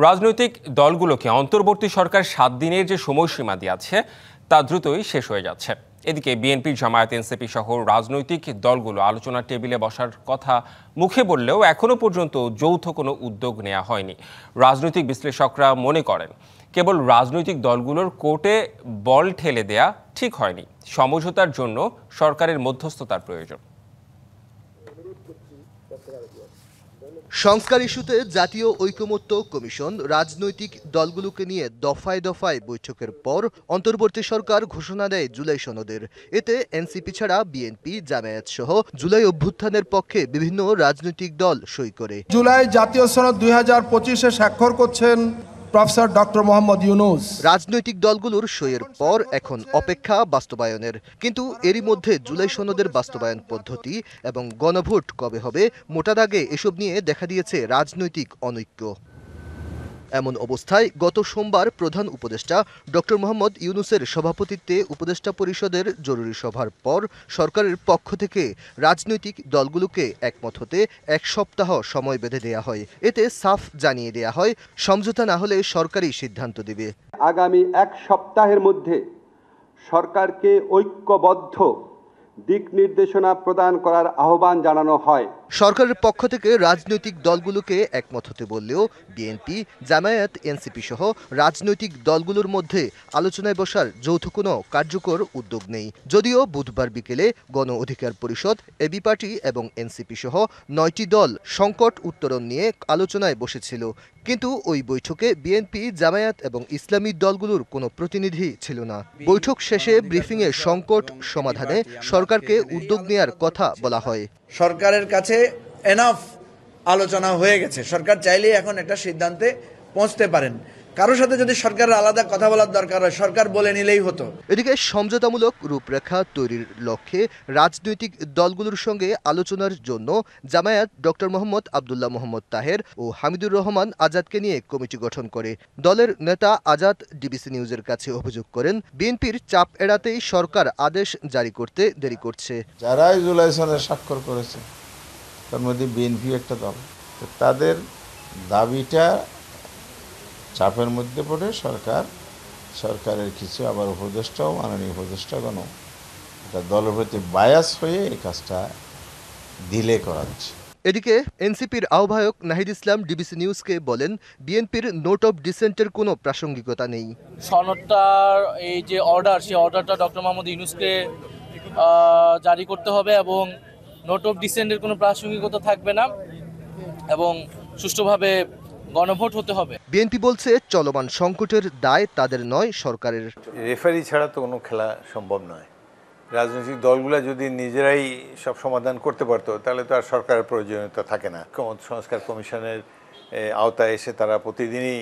রাজনৈতিক দলগুলোকে অন্তর্বর্তী সরকার ৭ দিনের যে সময়সীমা দিয়েছে তা দ্রুতই শেষ হয়ে যাচ্ছে। এদিকে বিএনপি, জামায়াত, এনসিপি সহ রাজনৈতিক দলগুলো আলোচনার টেবিলে বসার কথা মুখে বললেও এখনো পর্যন্ত যৌথ কোনো উদ্যোগ নেওয়া হয়নি। রাজনৈতিক বিশ্লেষকরা মনে করেন কেবল রাজনৈতিক দলগুলোর কোর্টে বল ঠেলে দেয়া ঠিক হয়নি, সমঝোতার জন্য সরকারের মধ্যস্থতার প্রয়োজন। সংস্কার ইস্যুতে জাতীয় ঐকমত্য কমিশন রাজনৈতিক দলগুলোকে নিয়ে দফায় দফায় বৈঠকের পর অন্তর্বর্তী সরকার ঘোষণা দেয় জুলাই সনদের। এতে এনসিপি ছাড়া বিএনপি, জামায়াত সহ জুলাই অভ্যুত্থানের পক্ষে বিভিন্ন রাজনৈতিক দল সই করে। জুলাই জাতীয় সনদ 2025-এ স্বাক্ষর করছেন প্রফেসর ডক্টর মোহাম্মদ ইউনূস। রাজনৈতিক দলগুলোর সইয়ের পর এখন অপেক্ষা বাস্তবায়নের। কিন্তু এরই মধ্যে জুলাই সনদের বাস্তবায়ন পদ্ধতি এবং গণভোট কবে হবে মোটা দাগে এসব নিয়ে দেখা দিয়েছে রাজনৈতিক অনৈক্য। এমন অবস্থায় গত সোমবার প্রধান উপদেষ্টা ডক্টর মোহাম্মদ ইউনূসের সভাপতিত্বে উপদেষ্টা পরিষদের জরুরি সভার পর সরকারের পক্ষ থেকে রাজনৈতিক দলগুলোকে একমত হতে 1 সপ্তাহ সময় বেঁধে দেয়া হয়। এতে সাফ জানিয়ে দেয়া হয়, সমঝোতা না হলে সরকারই সিদ্ধান্ত দেবে। আগামী 1 সপ্তাহের মধ্যে সরকারকে ঐক্যবদ্ধ দিক নির্দেশনা প্রদান করার আহ্বান জানানো হয়। সরকারের পক্ষ থেকে রাজনৈতিক দলগুলোকে একমত হতে বললেও বিএনপি, জামায়াত, এনসিপি সহ রাজনৈতিক দলগুলোর মধ্যে আলোচনায় বসার যৌথ কোনো কার্যকর উদ্যোগ নেই। যদিও বুধবার বিকেলে গণ অধিকার পরিষদ, এবি পার্টি এবং এনসিপি সহ 9টি দল সংকট উত্তরণ নিয়ে আলোচনায় বসেছিল, কিন্তু ওই বৈঠকে বিএনপি, জামায়াত এবং ইসলামী দলগুলোর কোনো প্রতিনিধি ছিল না। বৈঠক শেষে ব্রিফিংয়ে সংকট সমাধানে সরকারকে উদ্যোগ নেয়ার কথা বলা হয়। সরকারের কাছে এনাফ আলোচনা হয়ে গেছে, সরকার চাইলেই এখন একটা সিদ্ধান্তে পৌঁছতে পারেন। কারোর সাথে যদি সরকারের আলাদা কথা বলার দরকার হয়, সরকার বলে নিলেই হতো। এদিকে সমঝোতামূলক রূপরেখা তৈরির লক্ষ্যে রাজনৈতিক দলগুলোর সঙ্গে আলোচনার জন্য জামায়াত ডক্টর মোহাম্মদ আবদুল্লাহ মোহাম্মদ তাহের ও হামিদুর রহমান আজাদকে নিয়ে কমিটি গঠন করে। দলের নেতা আজাদ ডিবিসি নিউজের কাছে অভিযোগ করেন, বিএনপির চাপ এড়াতেই সরকার আদেশ জারি করতে দেরি করছে। যারাই জুলাই সনদে স্বাক্ষর করেছে তার মধ্যে বিএনপি একটা দল, তাদের দাবিটা চাপের মধ্যে পড়ে সরকারের কিছু আবার উপদেষ্টাও, মাননীয় উপদেষ্টাগণও এটা দলের প্রতি বায়াস হয়ে এই কাজটা ডিলে করাচ্ছে। এদিকে এনসিপির আহ্বায়ক নাহিদ ইসলাম ডিবিসি নিউজকে বলেন, বিএনপির নোট অফ ডিসেন্টের কোনো প্রাসঙ্গিকতা নেই। সনদটার এই যে অর্ডার, সেই অর্ডারটা ডক্টর মোহাম্মদ ইউনূসকে জারি করতে হবে এবং নোট অফ ডিসেন্টের কোনো প্রাসঙ্গিকতা থাকবে না এবং সুষ্ঠুভাবে গণভোট হতে হবে। বিএনপি বলছে চলমান সংকটের দায় তাদের নয়, সরকারের। রেফারি ছাড়া তো কোনো খেলা সম্ভব নয়। রাজনৈতিক দলগুলো যদি নিজেরাই সব সমাধান করতে পারতো তাহলে তো আর সরকারের প্রয়োজনীয়তা থাকে না। সংস্কার কমিশনের আওতায় এসে তারা প্রতিদিনই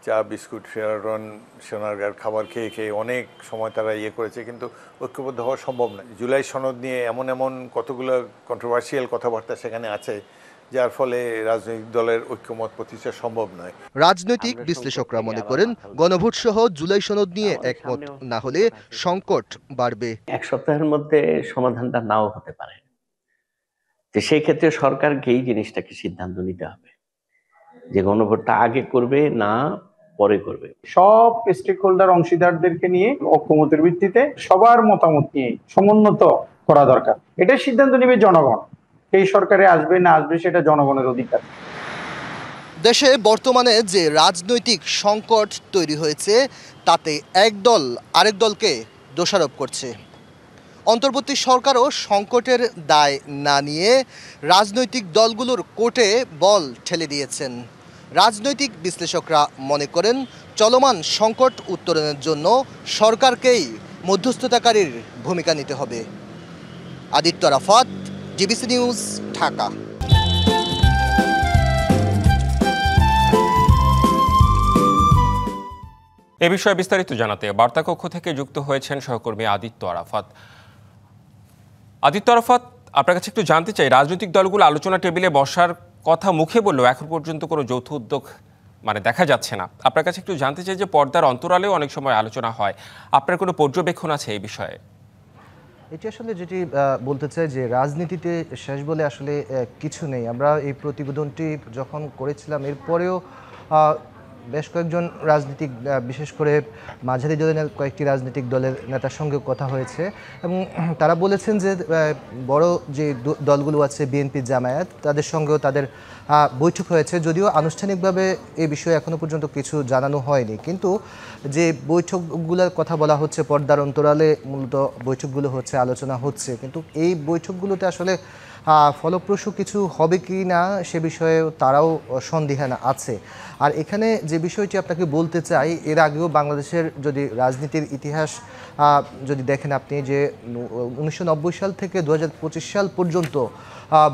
চা, বিস্কুট, সোনারগাঁর খাবার খেয়ে খেয়ে অনেক সময় তারা করেছে, কিন্তু ঐক্যবদ্ধ হওয়া সম্ভব নয়। জুলাই সনদ নিয়ে এমন কতগুলো কন্ট্রোভার্সিয়াল কথাবার্তা সেখানে আছে, যার ফলে রাজনৈতিক দলের ঐক্যমত প্রতিষ্ঠা সম্ভব নয়। রাজনৈতিক বিশ্লেষকরা মনে করেন, গণভোট সহ জুলাই সনদ নিয়ে একমত না হলে সংকট বাড়বে। 1 সপ্তাহের মধ্যে সমাধানটা নাও হতে পারে, যে সেই ক্ষেত্রে সরকারকে এই জিনিসটাকে সিদ্ধান্ত নিতে হবে যে গণভোটটা আগে করবে না পরে করবে। সব স্টেক হোল্ডার, অংশীদারদেরকে নিয়ে ঐক্যমতের ভিত্তিতে সবার মতামত নিয়ে সমুন্নত করা দরকার। এটা সিদ্ধান্ত নেবে জনগণ, এই সরকারে আসবে না আসবে সেটা জনগণের অধিকার। দেশে বর্তমানে যে রাজনৈতিক সংকট তৈরি হয়েছে তাতে এক দল আরেক দলকে দোষারোপ করছে। অন্তর্বর্তী সরকারও সংকটের দায় না নিয়ে রাজনৈতিক দলগুলোর কোর্টে বল ঠেলে দিয়েছেন। রাজনৈতিক বিশ্লেষকরা মনে করেন, চলমান সংকট উত্তরণের জন্য সরকারকেই মধ্যস্থতাকারীর ভূমিকা নিতে হবে। Aditya Rafat, DBC news, Dhaka. এ বিষয়ে বিস্তারিত জানাতে বার্তাকক্ষ থেকে যুক্ত হয়েছেন সহকর্মী আদিত্য আরাফাত। আপনার কাছে একটু জানতে চাই, রাজনৈতিক দলগুলো আলোচনা টেবিলে বসার কথা মুখে বললেও এখন পর্যন্ত কোনো যৌথ উদ্যোগ দেখা যাচ্ছে না। আপনার কাছে একটু জানতে চাই যে পর্দার অন্তরালেও অনেক সময় আলোচনা হয়, আপনার কোনো পর্যবেক্ষণ আছে এই বিষয়ে? এটি আসলে যেটি বলতে চাই যে রাজনীতিতে শেষ বলে আসলে কিছু নেই। আমরা এই প্রতিবেদনটি যখন করেছিলাম এরপরেও বেশ কয়েকজন রাজনীতিক বিশেষ করে মাঝারি দলের কয়েকটি রাজনৈতিক দলের নেতার সঙ্গে কথা হয়েছে এবং তারা বলেছেন যে বড় যে দলগুলো আছে বিএনপি জামায়াত তাদের সঙ্গেও তাদের বৈঠক হয়েছে, যদিও আনুষ্ঠানিকভাবে এই বিষয়ে এখনো পর্যন্ত কিছু জানানো হয়নি, কিন্তু যে বৈঠকগুলোর কথা বলা হচ্ছে পর্দার অন্তরালে মূলত বৈঠকগুলো হচ্ছে, আলোচনা হচ্ছে, কিন্তু এই বৈঠকগুলোতে আসলে ফলপ্রসূ কিছু হবে কি না সে বিষয়ে তারাও সন্দিহান আছে। আর এখানে যে বিষয়টি আপনাকে বলতে চাই, এর আগেও বাংলাদেশের যদি রাজনীতির ইতিহাস যদি দেখেন আপনি, যে 1990 সাল থেকে 2025 সাল পর্যন্ত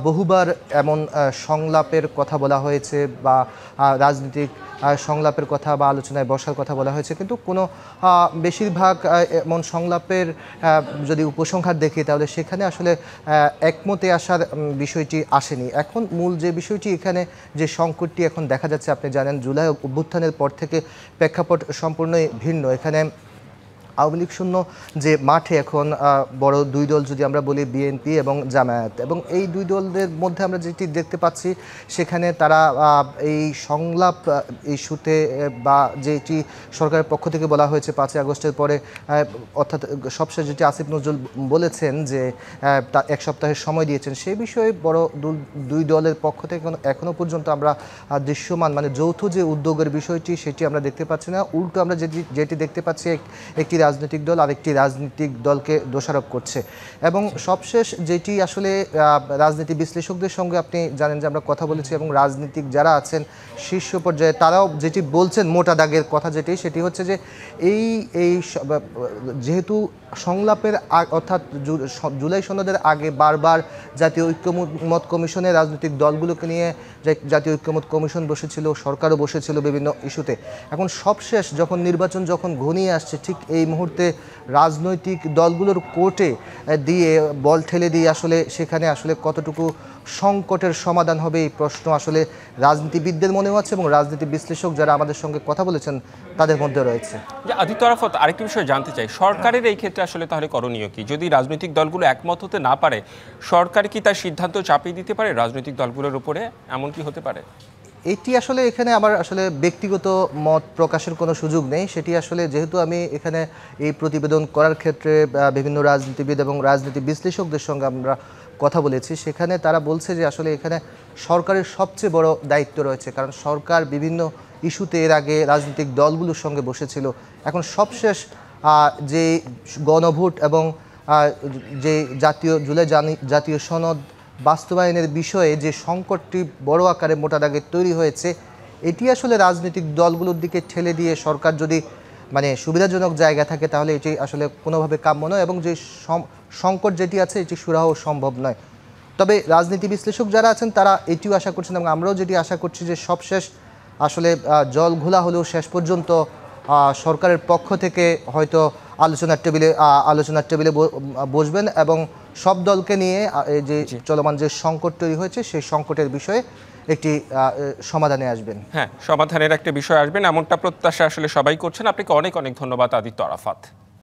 বহুবার এমন সংলাপের কথা বলা হয়েছে বা রাজনৈতিক সংলাপের কথা বা আলোচনায় বসার কথা বলা হয়েছে, কিন্তু কোনো বেশিরভাগ এমন সংলাপের যদি উপসংহার দেখি তাহলে সেখানে আসলে একমতে আসার বিষয়টি আসেনি। এখন মূল যে বিষয়টি এখানে যে সংকটটি এখন দেখা যাচ্ছে, আপনি জানেন জুলাই অভ্যুত্থানের পর থেকে প্রেক্ষাপট সম্পূর্ণই ভিন্ন। এখানে আওয়ামী লীগ শূন্য যে মাঠে এখন বড় দুই দল যদি আমরা বলি বিএনপি এবং জামায়াত, এবং এই দুই দলের মধ্যে আমরা যেটি দেখতে পাচ্ছি সেখানে তারা এই সংলাপ ইস্যুতে বা যেটি সরকারের পক্ষ থেকে বলা হয়েছে 5 আগস্টের পরে, অর্থাৎ সবশেষ যেটি আসিফ নজরুল বলেছেন যে এক সপ্তাহের সময় দিয়েছেন, সেই বিষয়ে বড় দুই দলের পক্ষ থেকে এখনো পর্যন্ত আমরা দৃশ্যমান মানে যৌথ যে উদ্যোগের বিষয়টি সেটি আমরা দেখতে পাচ্ছি না। উল্টো আমরা যেটি দেখতে পাচ্ছি একটি রাজনৈতিক দল আরেকটি রাজনৈতিক দলকে দোষারোপ করছে। এবং সবশেষ যেটি আসলে রাজনীতি বিশ্লেষকদের সঙ্গে আপনি জানেন যে আমরা কথা বলেছি এবং রাজনীতিক যারা আছেন শীর্ষ পর্যায়ে তারাও যেটি বলছেন মোটা দাগের কথা সেটি হচ্ছে যে এই যেহেতু সংলাপের অর্থাৎ জুলাই সনদের আগে বারবার জাতীয় ঐক্যমত কমিশনের রাজনৈতিক দলগুলোকে নিয়ে জাতীয় ঐক্যমত কমিশন বসেছিল, সরকারও বসেছিল বিভিন্ন ইস্যুতে। এখন সবশেষ যখন নির্বাচন যখন ঘনিয়ে আসছে, ঠিক এই মুহূর্তে রাজনৈতিক দলগুলোর কোর্টে দিয়ে বল ঠেলে দিয়ে আসলে সেখানে আসলে কতটুকু সংকটের সমাধান হবে এই প্রশ্ন আসলে রাজনীতিবিদদের মনেও আছে এবং রাজনীতি বিশ্লেষক যারা আমাদের সঙ্গে কথা বলেছেন তাদের মধ্যে রয়েছে। আদিত্য আরাফাত, আরেকটি বিষয় জানতে চাই, সরকারের এই ক্ষেত্রে আসলে তাহলে করণীয় কি? যদি রাজনৈতিক দলগুলো একমত হতে না পারে, সরকার কি তার সিদ্ধান্ত চাপিয়ে দিতে পারে রাজনৈতিক দলগুলোর উপরে? এমন কি হতে পারে? এটি আসলে এখানে আমার আসলে ব্যক্তিগত মত প্রকাশের কোনো সুযোগ নেই। সেটি আসলে যেহেতু আমি এখানে এই প্রতিবেদন করার ক্ষেত্রে বিভিন্ন রাজনীতিবিদ এবং রাজনীতি বিশ্লেষকদের সঙ্গে আমরা কথা বলেছি, সেখানে তারা বলছে যে আসলে এখানে সরকারের সবচেয়ে বড় দায়িত্ব রয়েছে, কারণ সরকার বিভিন্ন ইস্যুতে এর আগে রাজনৈতিক দলগুলোর সঙ্গে বসেছিল। এখন সবশেষ যে গণভোট এবং যে জুলাই জাতীয় সনদ বাস্তবায়নের বিষয়ে যে সংকটটি বড় আকারে মোটা দাগে তৈরি হয়েছে, এটি আসলে রাজনৈতিক দলগুলোর দিকে ঠেলে দিয়ে সরকার যদি মানে সুবিধাজনক জায়গা থাকে তাহলে এটি আসলে কোনোভাবে কাম্য নয় এবং যে সংকট যেটি আছে এটি সুরাহ সম্ভব নয়। তবে রাজনীতি বিশ্লেষক যারা আছেন তারা এটিও আশা করছেন এবং আমরাও যেটি আশা করছি যে সবশেষ আসলে জল ঘোলা হলেও শেষ পর্যন্ত সরকারের পক্ষ থেকে হয়তো আলোচনার টেবিলে বসবেন এবং সব দলকে নিয়ে যে চলমান যে সংকট তৈরি হয়েছে সেই সংকটের বিষয়ে একটি সমাধানে আসবেন। হ্যাঁ, সমাধানের একটা বিষয় আসবেন এমনটা প্রত্যাশা আসলে সবাই করছেন। আপনাকে অনেক অনেক ধন্যবাদ আদিত্য আরাফাত।